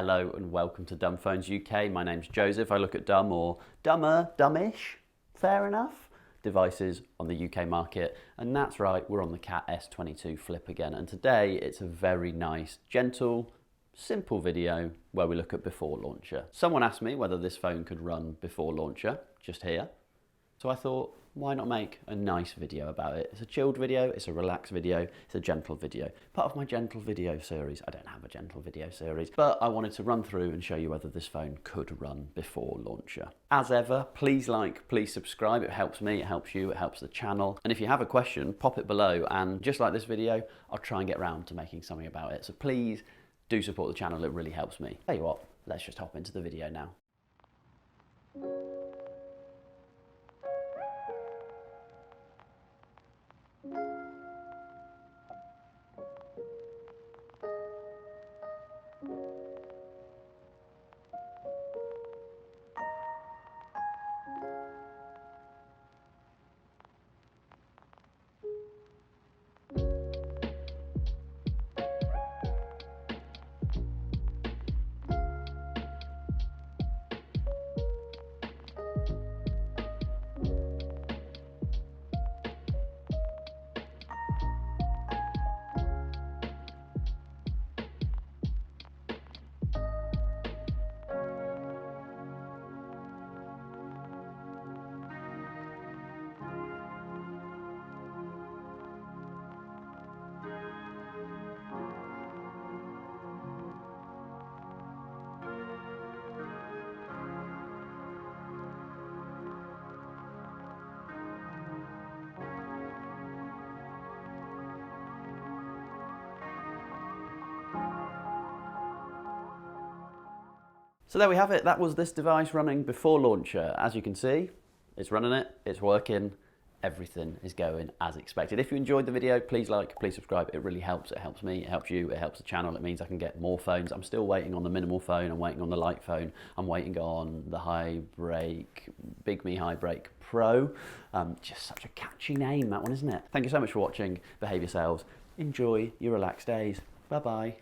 Hello and welcome to Dumbphones UK. My name's Joseph. I look at dumb or dumber, dumbish, fair enough, devices on the UK market. And that's right, we're on the CAT S22 Flip again. And today it's a very nice, gentle, simple video where we look at before launcher. Someone asked me whether this phone could run before launcher, just here. So I thought, why not make a nice video about it? It's a chilled video, it's a relaxed video, it's a gentle video. Part of my gentle video series. I don't have a gentle video series, but I wanted to run through and show you whether this phone could run before launcher. As ever, please like, please subscribe. It helps me, it helps you, it helps the channel. And if you have a question, pop it below, and just like this video, I'll try and get round to making something about it. So please do support the channel, it really helps me. Tell you what, let's just hop into the video now. So there we have it, that was this device running before launcher. As you can see, it's running it, it's working, everything is going as expected. If you enjoyed the video, please like, please subscribe, it really helps. It helps me, it helps you, it helps the channel, it means I can get more phones. I'm still waiting on the minimal phone, I'm waiting on the light phone, I'm waiting on the high brake, Big Me High Brake Pro. Just such a catchy name, that one, isn't it? Thank you so much for watching, behave yourselves, enjoy your relaxed days, bye bye.